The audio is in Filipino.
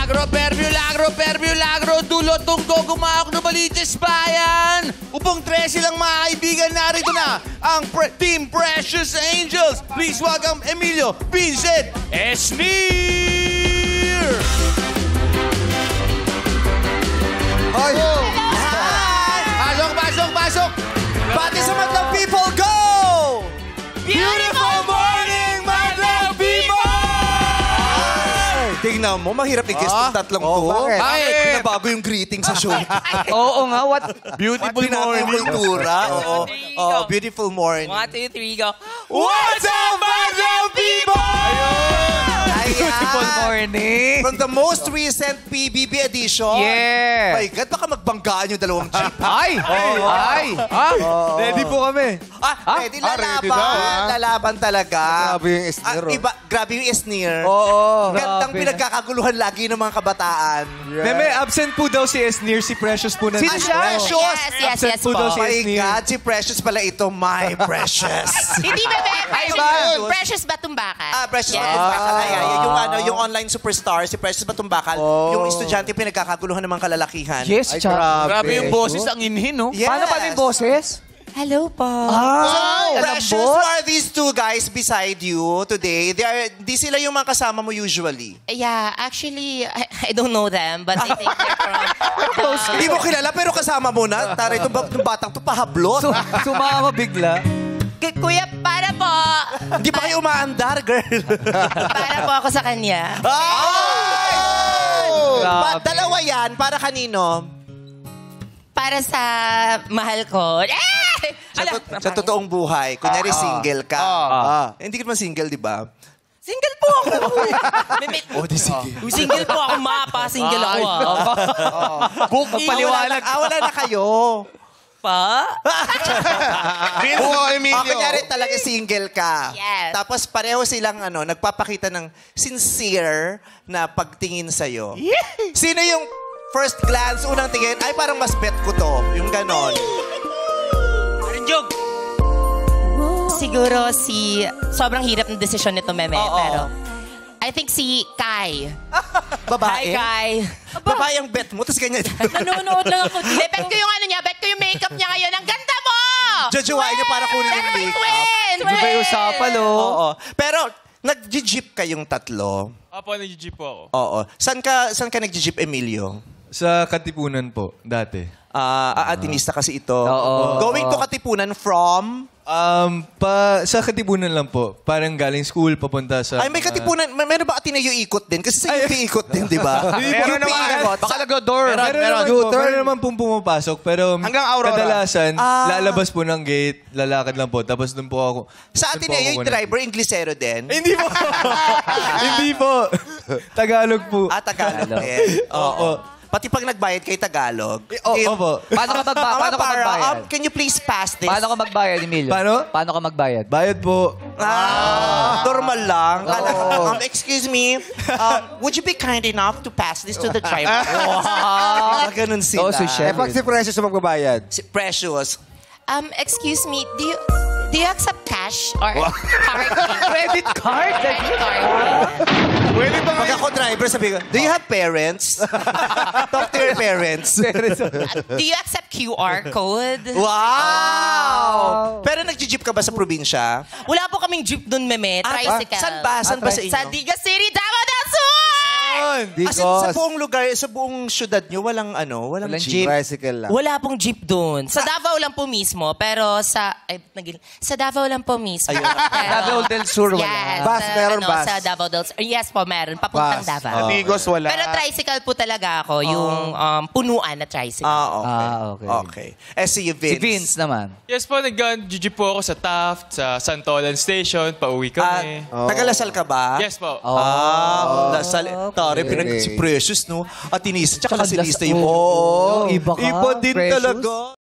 Milagro, dulo, tunggo, gumawak ng Maliches Bayan. Upong 13 lang mga kaibigan, narito na ang Team Precious Angels. Please welcome Emilio, Vincent, Esnir! Hoy! Pasok! Pati sa Madlang People, go! Beautiful morning, Madlang People! Tingnan mo, mahirap i-guess itong tatlong to. Bakit? Pinabago yung greeting sa show. Oo nga, what? Beautiful morning. Kultura. Oo, beautiful morning. 1, 2, 3, go. What's up, Madlang People? Beautiful morning. From the most recent PBB edition. Yeah. My God, baka magbanggaan yung dalawang jeep. Ay! Ready po kami. Ready, lalaban talaga. Grabe yung Esnir. Grabe yung Esnir. Oo. Gandang Grabe. pinagkakaguluhan lagi ng mga kabataan. Meme, absent po daw si Esnir, si Precious po na. Sino siya? Precious. Yes, Absent po daw Oh si my Esnir. God, si Precious pala ito. My Precious. Hindi, bebe. ba? Precious Batumbaka. Precious Yes. Batumbakal. Yung online superstar, si Precious Batumbakal. Yung estudyante pinagkakaguluhan ng mga kalalakihan. Yes, Cha. Grabe yung boses, ang inhin, no? Yes. Paano pa yung boses? Hello po. Precious, who are these two guys beside you today? Di sila yung mga kasama mo usually. Yeah, actually, I don't know them, but I think they're from... Hindi mo kilala pero kasama mo na. Tara, itong batang to pahablot. Sumama bigla. Kuya, para po. Hindi pa kayo umaandar, girl. Para po ako sa kanya. Dalawa yan. Para kanino? Para sa mahal ko. Sa totoong buhay. Kunyari single ka. Hindi ka naman single, di ba? Single po ako. Di sige. Single po ako, mapa. Single ako. Paliwanag. Wala na kayo. Pa? Kunyari talaga single ka. Yes. Tapos pareho silang nagpapakita ng sincere na pagtingin sa'yo. Sino yung first glance, unang tingin, ay parang mas bet ko to. Yung ganon. Siguro sobrang hirap ng desisyon nito, Meme. Pero I think si Kai. Babae? Hi, Kai. Babae ang bet mo, tapos ganyan. Nanonood lang ako. Bet ko yung bet ko yung makeup niya ngayon. Ang ganda mo! Jojowain niya para kunin yung makeup. Di ba yung usapan, Oo. Pero, nag-jeep kayong tatlo. Apo, nag-jeep po ako. Oo. Saan ka nag-jeep, Emilio? Sa Katipunan po, dati. Atinista kasi ito. Oo. Going to Katipunan from... Sa Katipunan lang po. Parang galing school, papunta sa... Ay, may Katipunan. Meron ba Ateneo ikot din? Kasi sa UP ikot din, di ba? Meron naman. Baka nag-door. Meron naman pong pumapasok. Pero Hanggang Aurora. kadalasan, lalabas po ng gate, lalakad lang po. Tapos doon po ako... Sa Ateneo, yung driver, Inglesero din? Hindi po. Hindi po. Tagalog po. Tagalog din. Oo. Pati pag nagbayad kay Tagalog. Opo. Paano ka magbayad? Can you please pass this? Paano ka magbayad, Emilio? Paano? Paano ka magbayad? Bayad po. Normal lang. Excuse me, would you be kind enough to pass this to the driver? Ganun sila. Pag si Precious magbabayad. Si Precious. Excuse me, do you accept cash or card? Credit card? Pwede ba Pag ako driver, sabi ko, do you have parents? Talk to your parents. Do you accept QR code? Wow! Pero nag-jeep ka ba sa probinsya? Wala po kaming jeep dun, Meme. Tricycle. Saan ba? Saan ba sa inyo? Sa Diga City, Davao del Sur! As in, sa buong lugar, sa buong syudad nyo, walang jeep. Tricycle lang. Wala pong jeep dun. Sa Davao lang po mismo, pero sa Davao lang po mismo. Davao del Sur, wala. Yes. Bus, meron bus. Sa Davao del Sur. Yes po, meron. Papuntang Davao. Amigos, wala. Pero tricycle po talaga ako. Yung punuan na tricycle. Okay. Okay. Si Vince. Si Vince naman. Yes po, nag-jeep po ako sa Taft, sa Santolan Station, pauwi kami. Taga-Lasal ka ba? Yes po. Lasal. Tari, si Precious, no? At inisa, tsaka nasilista yung... Iba ka, Iba din Precious. talaga.